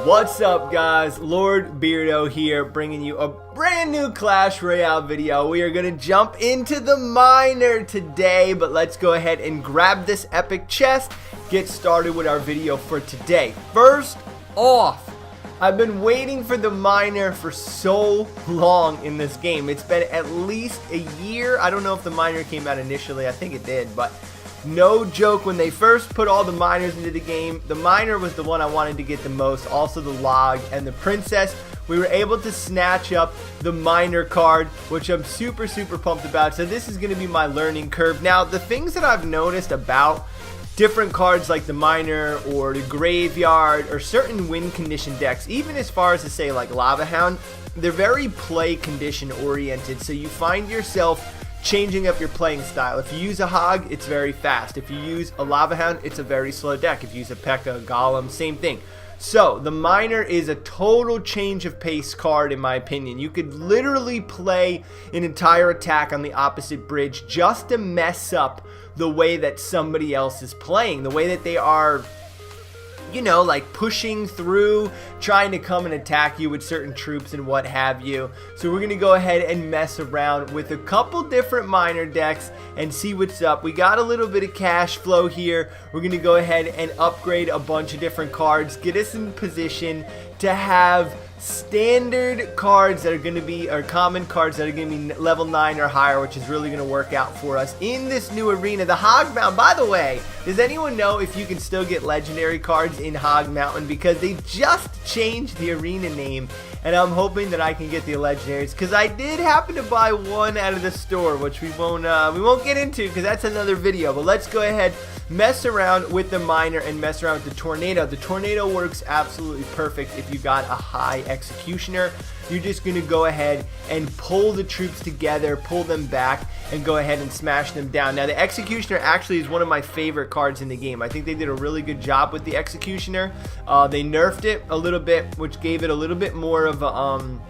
What's up, guys? Lord Beardo here, bringing you a brand new Clash Royale video. We are going to jump into the miner today, but let's go ahead and grab this epic chest, get started with our video for today. First off, I've been waiting for the miner for so long in this game. It's been at least a year. I don't know if the miner came out initially. I think it did, but no joke, when they first put all the miners into the game, the miner was the one I wanted to get the most. Also the log and the princess. We were able to snatch up the miner card, which I'm super pumped about. So this is going to be my learning curve. Now, the things that I've noticed about different cards like the miner or the graveyard or certain win condition decks, even as far as to say like Lava Hound, they're very play condition oriented. So you find yourself changing up your playing style. If you use a Hog, it's very fast. If you use a Lava Hound, it's a very slow deck. If you use a P.E.K.K.A, Golem, same thing. So the miner is a total change of pace card in my opinion. You could literally play an entire attack on the opposite bridge just to mess up the way that somebody else is playing, the way that they are, you know, like pushing through, trying to come and attack you with certain troops and what have you. So we're going to go ahead and mess around with a couple different miner decks and see what's up. We got a little bit of cash flow here. We're going to go ahead and upgrade a bunch of different cards, get us in position to have standard cards that are going to be, or common cards that are going to be level 9 or higher, which is really going to work out for us in this new arena. The Hog Mountain, by the way, does anyone know if you can still get legendary cards in Hog Mountain? Because they just changed the arena name, and I'm hoping that I can get the legendaries, because I did happen to buy one out of the store, which we won't get into because that's another video. But let's go ahead, mess around with the miner and mess around with the tornado. The tornado works absolutely perfect if you got a high executioner. You're just going to go ahead and pull the troops together, pull them back, and go ahead and smash them down. Now, the executioner actually is one of my favorite cards in the game. I think they did a really good job with the executioner. They nerfed it a little bit, which gave it a little bit more of a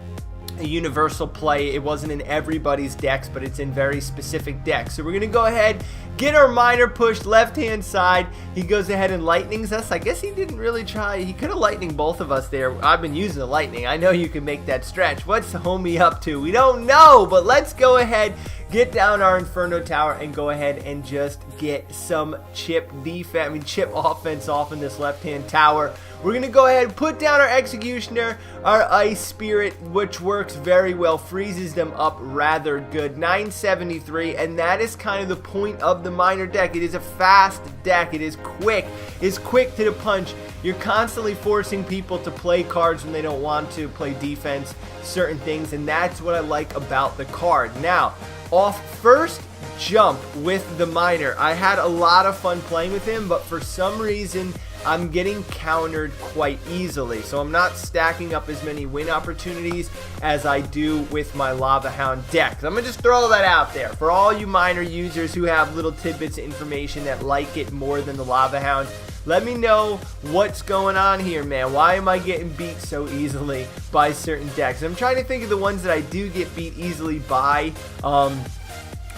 universal play. It wasn't in everybody's decks, but it's in very specific decks. So we're gonna go ahead, get our miner pushed left hand side. He goes ahead and lightnings us. I guess he didn't really try. He could have lightning both of us there. I've been using the lightning. I know you can make that stretch. What's homie up to? We don't know, but let's go ahead, get down our Inferno Tower and go ahead and just get some chip offense off in this left hand tower. We're going to go ahead and put down our Executioner, our Ice Spirit, which works very well, freezes them up rather good. 973, and that is kind of the point of the miner deck. It is a fast deck. It is quick. It's quick to the punch. You're constantly forcing people to play cards when they don't want to play defense, certain things, and that's what I like about the card. Now, off first jump with the miner, I had a lot of fun playing with him, but for some reason I'm getting countered quite easily, so I'm not stacking up as many win opportunities as I do with my Lava Hound deck. So I'm gonna just throw that out there for all you miner users who have little tidbits of information that like it more than the Lava Hound. Let me know what's going on here, man. Why am I getting beat so easily by certain decks? I'm trying to think of the ones that I do get beat easily by.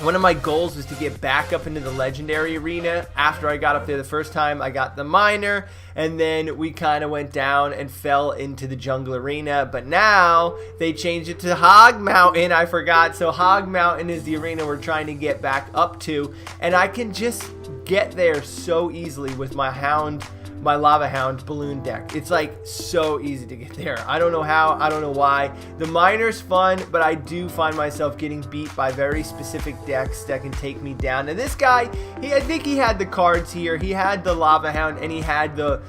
One of my goals was to get back up into the legendary arena. After I got up there the first time, I got the miner, and then we kind of went down and fell into the jungle arena. But now they changed it to Hog Mountain. I forgot. So Hog Mountain is the arena we're trying to get back up to, and I can just get there so easily with my Lava Hound balloon deck. It's like so easy to get there. I don't know how, I don't know why. The miner's fun, but I do find myself getting beat by very specific decks that can take me down. And this guy, I think he had the cards here. He had the Lava Hound and he had the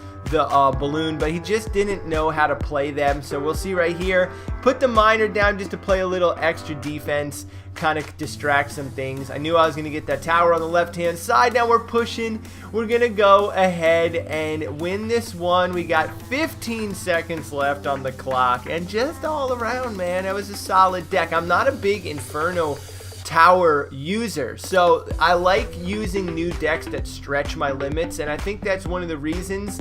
balloon, but he just didn't know how to play them. So we'll see right here. Put the miner down just to play a little extra defense, kind of distract some things. I knew I was going to get that tower on the left hand side. Now we're pushing. We're going to go ahead and win this one. We got 15 seconds left on the clock, and just all around, man, that was a solid deck. I'm not a big Inferno Tower user, so I like using new decks that stretch my limits, and I think that's one of the reasons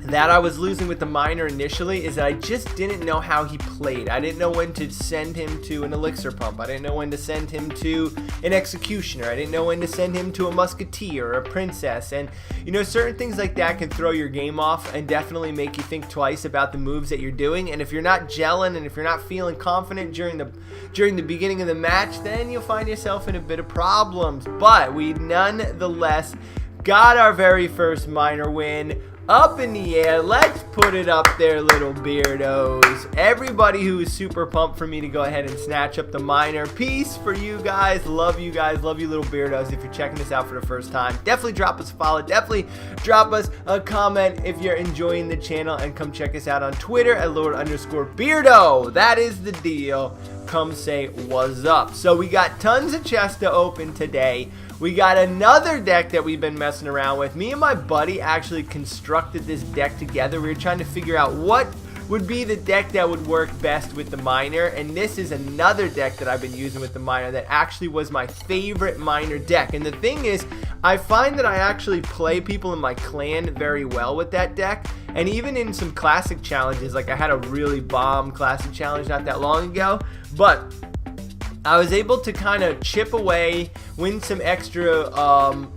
that I was losing with the miner initially is that I just didn't know how he played. I didn't know when to send him to an elixir pump. I didn't know when to send him to an executioner. I didn't know when to send him to a musketeer or a princess. And you know, certain things like that can throw your game off and definitely make you think twice about the moves that you're doing. And if you're not gelling and if you're not feeling confident during the beginning of the match, then you'll find yourself in a bit of problems. But we nonetheless got our very first miner win. Up in the air, let's put it up there, little beardos. Everybody who is super pumped for me to go ahead and snatch up the miner. Peace for you guys, love you little beardos. If you're checking this out for the first time, definitely drop us a follow, definitely drop us a comment if you're enjoying the channel, and come check us out on Twitter at Lord_Beardo. That is the deal. Come say what's up. So we got tons of chests to open today. We got another deck that we've been messing around with. Me and my buddy actually constructed this deck together. We were trying to figure out what would be the deck that would work best with the miner, and this is another deck that I've been using with the miner that actually was my favorite miner deck. And the thing is, I find that I actually play people in my clan very well with that deck, and even in some classic challenges, like I had a really bomb classic challenge not that long ago, but I was able to kind of chip away, win some extra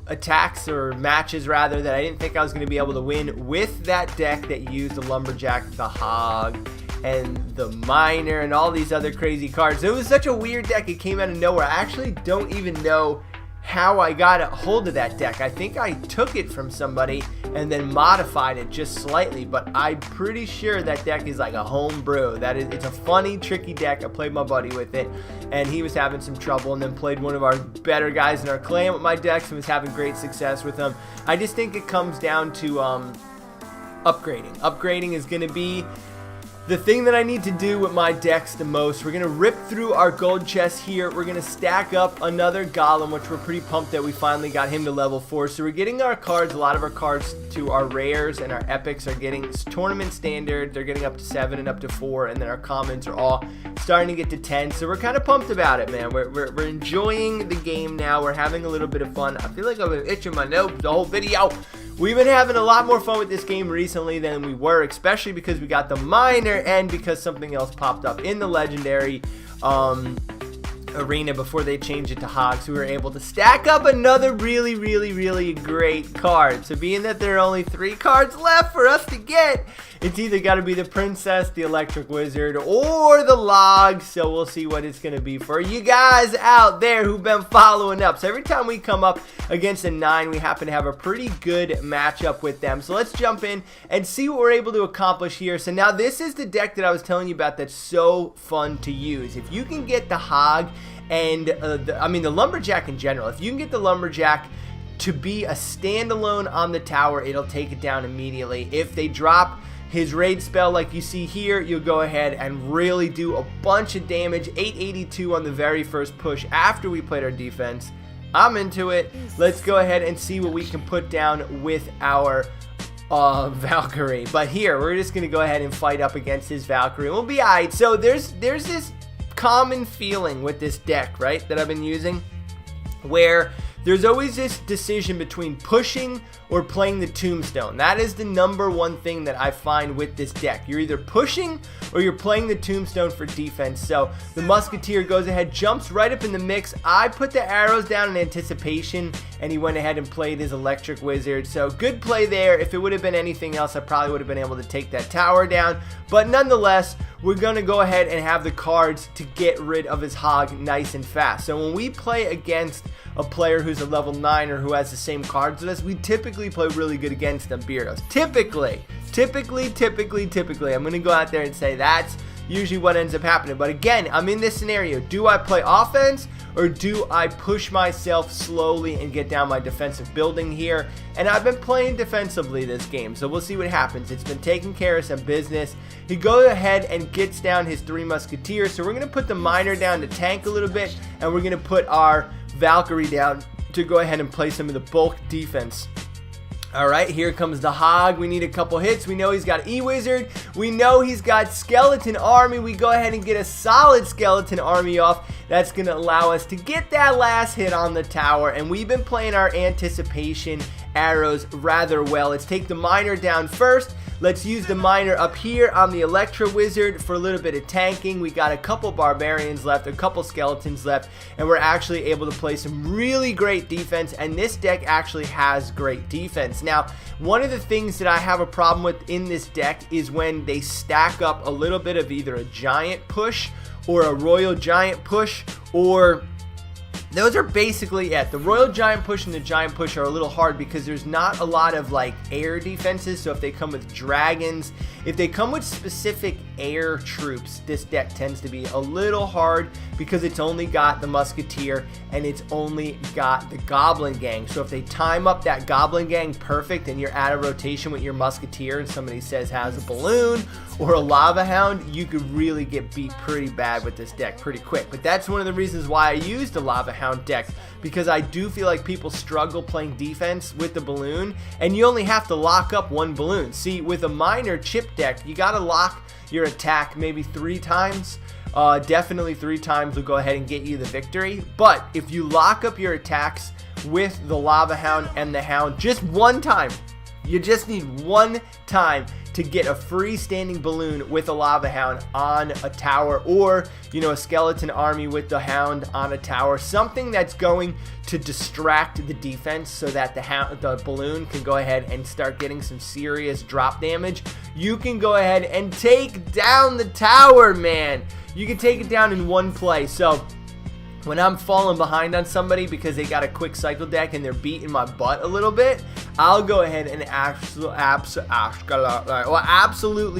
attacks or matches rather that I didn't think I was going to be able to win with that deck that used the lumberjack, the hog, and the miner, and all these other crazy cards. It was such a weird deck. It came out of nowhere. I actually don't even know how I got a hold of that deck. I think I took it from somebody and then modified it just slightly, but I'm pretty sure that deck is like a home brew. It's a funny, tricky deck. I played my buddy with it, and he was having some trouble, and then played one of our better guys in our clan with my decks and was having great success with them. I just think it comes down to upgrading. Upgrading is going to be the thing that I need to do with my decks the most. We're going to rip through our gold chest here. We're going to stack up another golem, which we're pretty pumped that we finally got him to level 4. So we're getting our cards, a lot of our cards to our rares, and our epics are getting tournament standard. They're getting up to 7 and up to 4, and then our commons are all starting to get to 10. So we're kind of pumped about it, man. We're enjoying the game now. We're having a little bit of fun. I feel like I've been itching my nose the whole video. We've been having a lot more fun with this game recently than we were, especially because we got the miner and because something else popped up in the legendary arena before they changed it to hog. So we were able to stack up another really great card. So being that there are only 3 cards left for us to get, it's either got to be the princess, the electric wizard, or the log. So we'll see what it's going to be for you guys out there who've been following up. So every time we come up against a 9, we happen to have a pretty good matchup with them. So let's jump in and see what we're able to accomplish here. So now this is the deck that I was telling you about that's so fun to use. If you can get the hog and the lumberjack in general, if you can get the lumberjack to be a standalone on the tower, it'll take it down immediately. If they drop his raid spell like you see here, you'll go ahead and really do a bunch of damage. 882 on the very first push after we played our defense. I'm into it. Let's go ahead and see what we can put down with our Valkyrie. But here, we're just going to go ahead and fight up against his Valkyrie. We'll be alright. So there's this common feeling with this deck, right, that I've been using, where there's always this decision between pushing or playing the tombstone. That is the #1 thing that I find with this deck. You're either pushing or you're playing the tombstone for defense. So the musketeer goes ahead, jumps right up in the mix. I put the arrows down in anticipation, and he went ahead and played his electric wizard. So good play there. If it would have been anything else, I probably would have been able to take that tower down. But nonetheless, we're going to go ahead and have the cards to get rid of his hog nice and fast. So when we play against a player who's a level 9 or who has the same cards as us, we typically play really good against them, Beardos. Typically. I'm going to go out there and say that's usually what ends up happening. But again, I'm in this scenario. Do I play offense or do I push myself slowly and get down my defensive building here? And I've been playing defensively this game, so we'll see what happens. It's been taking care of some business. He goes ahead and gets down his 3 musketeers. So we're going to put the miner down to tank a little bit, and we're going to put our Valkyrie down to go ahead and play some of the bulk defense. Alright, here comes the hog. We need a couple hits. We know he's got e-Wizard. We know he's got skeleton army. We go ahead and get a solid skeleton army off. That's going to allow us to get that last hit on the tower. And we've been playing our anticipation arrows rather well. Let's take the miner down first. Let's use the miner up here on the Electro Wizard for a little bit of tanking. We got a couple barbarians left, a couple skeletons left, and we're actually able to play some really great defense, and this deck actually has great defense. Now, one of the things that I have a problem with in this deck is when they stack up a little bit of either a giant push or a royal giant push, or those are basically it. The royal giant push and the giant push are a little hard because there's not a lot of like air defenses. So if they come with dragons, if they come with specific air troops, this deck tends to be a little hard because it's only got the musketeer and it's only got the goblin gang. So if they time up that goblin gang perfect and you're out of rotation with your musketeer and somebody says has a balloon or a lava hound, you could really get beat pretty bad with this deck pretty quick. But that's one of the reasons why I used a lava hound deck, because I do feel like people struggle playing defense with the balloon, and you only have to lock up one balloon. See, with a miner chip deck, you gotta lock your attack maybe 3 times. Definitely 3 times will go ahead and get you the victory. But if you lock up your attacks with the lava hound and the hound just one time, you just need one time to get a freestanding balloon with a lava hound on a tower, or a skeleton army with the hound on a tower, something that's going to distract the defense so that the balloon can go ahead and start getting some serious drop damage. You can go ahead and take down the tower, man. You can take it down in one play. So when I'm falling behind on somebody because they got a quick cycle deck and they're beating my butt a little bit, I'll go ahead and absolutely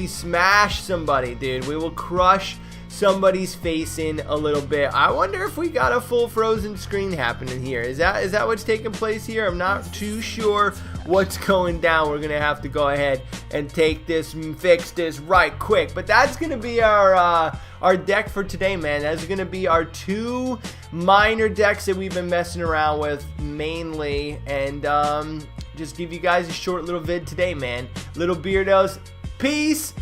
smash somebody, dude. We will crush somebody's face in a little bit. I wonder if we got a full frozen screen happening here. Is that what's taking place here? I'm not too sure what's going down. We're gonna have to go ahead and take this and fix this right quick. But that's gonna be our deck for today, man. That's gonna be our 2 miner decks that we've been messing around with mainly, and just give you guys a short little vid today, man. Little beardos, peace.